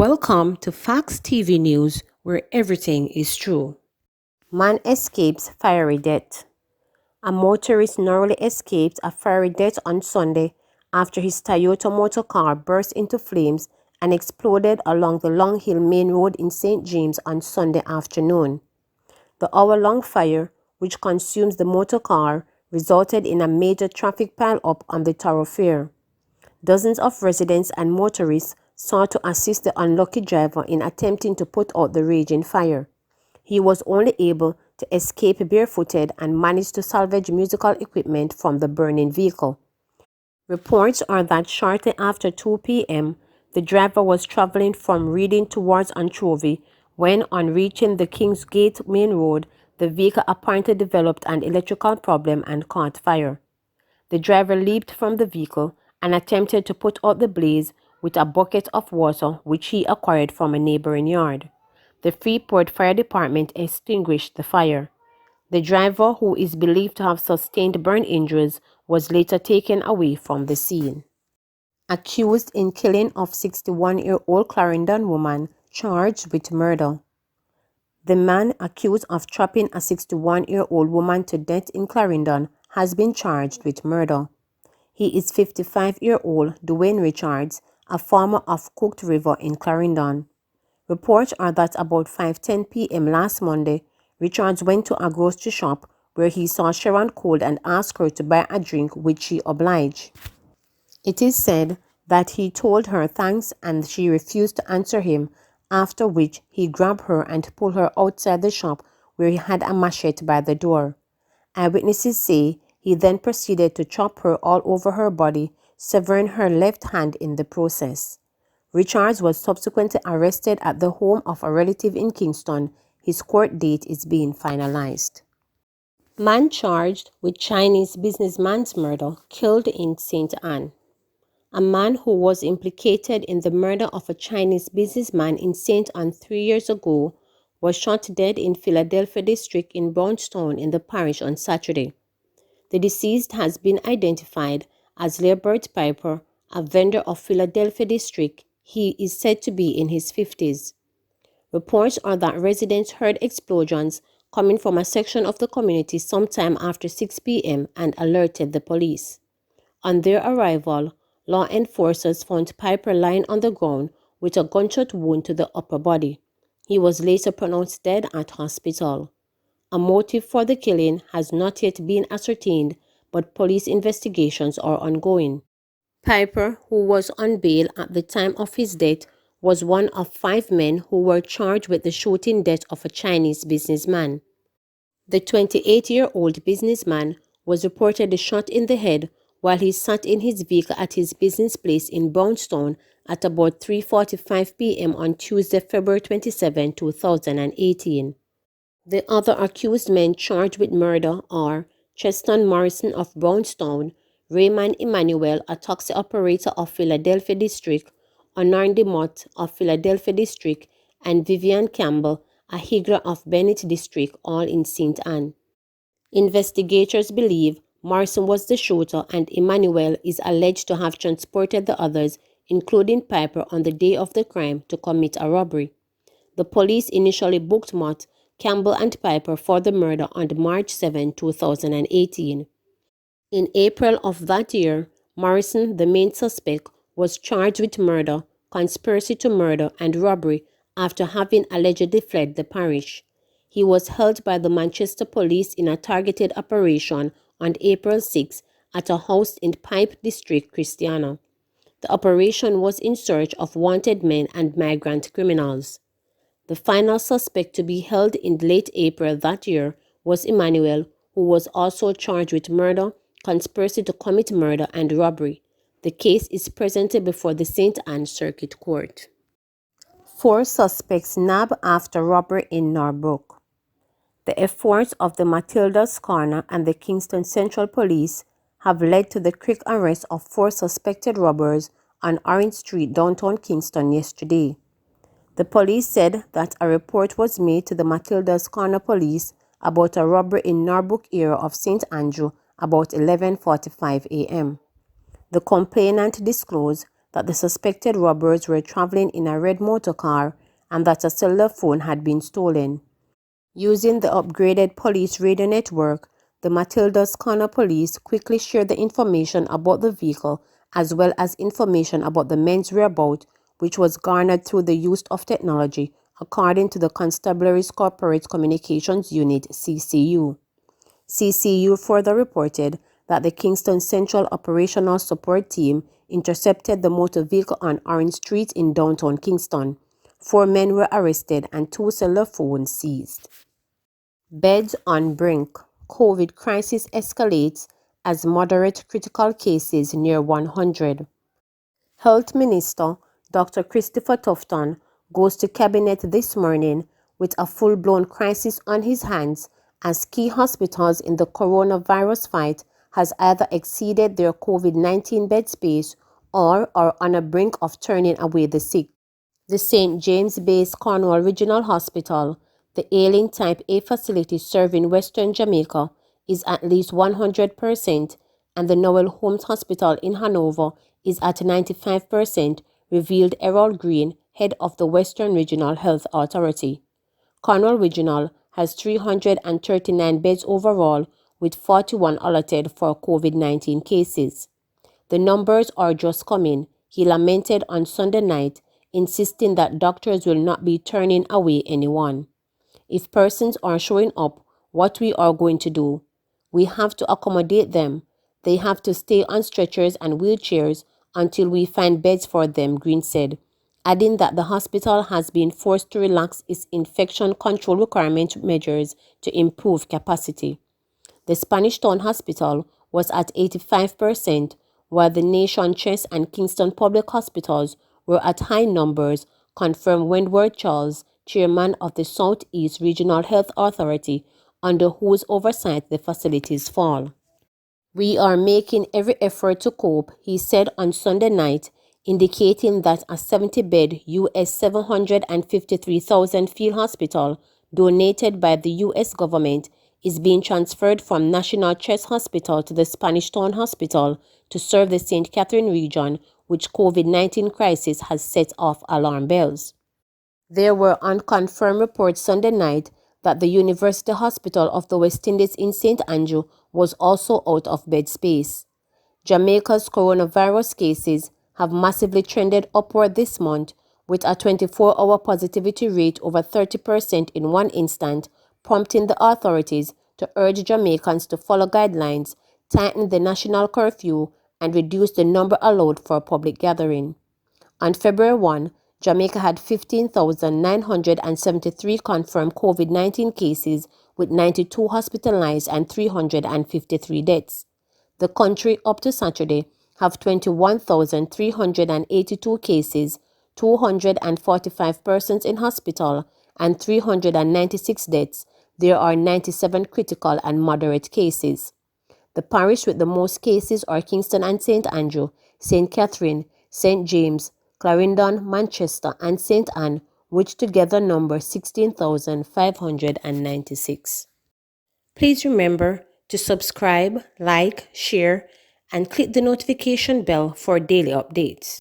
Welcome to Facts TV News, where everything is true. Man escapes fiery death. A motorist narrowly escaped a fiery death on Sunday after his Toyota motor car burst into flames and exploded along the Long Hill Main Road in St. James on Sunday afternoon. The hour-long fire, which consumes the motor car, resulted in a major traffic pile-up on the thoroughfare. Dozens of residents and motorists sought to assist the unlucky driver in attempting to put out the raging fire. He was only able to escape barefooted and managed to salvage musical equipment from the burning vehicle. Reports are that shortly after 2 p.m., the driver was traveling from Reading towards Anchovy when, on reaching the Kingsgate Main Road, the vehicle apparently developed an electrical problem and caught fire. The driver leaped from the vehicle and attempted to put out the blaze with a bucket of water which he acquired from a neighboring yard. The Freeport Fire Department extinguished the fire. The driver, who is believed to have sustained burn injuries, was later taken away from the scene. Accused in killing of 61-year-old Clarendon woman charged with murder. The man accused of trapping a 61-year-old woman to death in Clarendon has been charged with murder. He is 55-year-old Dwayne Richards, a farmer of Cooked River in Clarendon. Reports are that about 5:10 p.m. last Monday, Richards went to a grocery shop where he saw Sharon Cole and asked her to buy a drink, which she obliged. It is said that he told her thanks and she refused to answer him, after which he grabbed her and pulled her outside the shop where he had a machete by the door. Eyewitnesses say he then proceeded to chop her all over her body, severing her left hand in the process. Richards was subsequently arrested at the home of a relative in Kingston. His court date is being finalized. Man charged with Chinese businessman's murder killed in St. Anne. A man who was implicated in the murder of a Chinese businessman in St. Anne 3 years ago was shot dead in Philadelphia district in Brownstown in the parish on Saturday. The deceased has been identified as Leobert Piper, a vendor of Philadelphia district. He is said to be in his 50s. Reports are that residents heard explosions coming from a section of the community sometime after 6 p.m. and alerted the police. On their arrival, law enforcers found Piper lying on the ground with a gunshot wound to the upper body. He was later pronounced dead at hospital. A motive for the killing has not yet been ascertained, but police investigations are ongoing. Piper, who was on bail at the time of his death, was one of 5 men who were charged with the shooting death of a Chinese businessman. The 28-year-old businessman was reportedly shot in the head while he sat in his vehicle at his business place in Brownstown at about 3:45 p.m. on Tuesday, February 27, 2018. The other accused men charged with murder are Cheston Morrison of Brownstown, Raymond Emmanuel, a taxi operator of Philadelphia District, Onarndi Mott of Philadelphia District, and Vivian Campbell, a higgler of Bennett District, all in St. Anne. Investigators believe Morrison was the shooter and Emmanuel is alleged to have transported the others, including Piper, on the day of the crime to commit a robbery. The police initially booked Mott, Campbell and Piper for the murder on March 7, 2018. In April of that year, Morrison, the main suspect, was charged with murder, conspiracy to murder, and robbery after having allegedly fled the parish. He was held by the Manchester police in a targeted operation on April 6 at a house in Pipe District, Christiana. The operation was in search of wanted men and migrant criminals. The final suspect to be held in late April that year was Emmanuel, who was also charged with murder, conspiracy to commit murder, and robbery. The case is presently before the St. Anne Circuit Court. 4 suspects nabbed after robbery in Norbrook. The efforts of the Matilda's Corner and the Kingston Central Police have led to the quick arrest of 4 suspected robbers on Orange Street, downtown Kingston yesterday. The police said that a report was made to the Matilda's Corner Police about a robbery in Norbrook area of St. Andrew about 11:45 a.m. The complainant disclosed that the suspected robbers were traveling in a red motor car and that a cellular phone had been stolen. Using the upgraded police radio network, the Matilda's Corner police quickly shared the information about the vehicle as well as information about the men's whereabouts, which was garnered through the use of technology, according to the Constabulary's Corporate Communications Unit (CCU). CCU further reported that the Kingston Central Operational Support Team intercepted the motor vehicle on Orange Street in downtown Kingston. 4 men were arrested and 2 cellular phones seized. Beds on brink. COVID crisis escalates as moderate critical cases near 100. Health Minister Dr. Christopher Tufton goes to Cabinet this morning with a full-blown crisis on his hands as key hospitals in the coronavirus fight has either exceeded their COVID-19 bed space or are on a brink of turning away the sick. The St. James-based Cornwall Regional Hospital, the ailing Type A facility serving Western Jamaica, is at least 100%, and the Noel Holmes Hospital in Hanover is at 95%, revealed Errol Green, head of the Western Regional Health Authority. Cornwall Regional has 339 beds overall, with 41 allotted for COVID-19 cases. The numbers are just coming, he lamented on Sunday night, insisting that doctors will not be turning away anyone. If persons are showing up, what we are going to do? We have to accommodate them. They have to stay on stretchers and wheelchairs until we find beds for them, Green said, adding that the hospital has been forced to relax its infection control requirement measures to improve capacity. The Spanish Town Hospital was at 85%, while the Nation Chest and Kingston Public Hospitals were at high numbers, confirmed Wentworth Charles, chairman of the South East Regional Health Authority, under whose oversight the facilities fall. We are making every effort to cope, he said on Sunday night, indicating that a 70-bed US $753,000 field hospital donated by the US government is being transferred from National Chest Hospital to the Spanish Town Hospital to serve the St. Catherine region, which COVID-19 crisis has set off alarm bells. There were unconfirmed reports Sunday night that the University Hospital of the West Indies in St. Andrew was also out of bed space. Jamaica's coronavirus cases have massively trended upward this month, with a 24-hour positivity rate over 30% in one instance, prompting the authorities to urge Jamaicans to follow guidelines, tighten the national curfew, and reduce the number allowed for public gathering. On February 1, Jamaica had 15,973 confirmed COVID-19 cases, with 92 hospitalized and 353 deaths. The country up to Saturday have 21,382 cases, 245 persons in hospital, and 396 deaths. There are 97 critical and moderate cases. The parish with the most cases are Kingston and St. Andrew, St. Catherine, St. James, Clarendon, Manchester, and St. Anne, which together number 16,596. Please remember to subscribe, like, share, and click the notification bell for daily updates.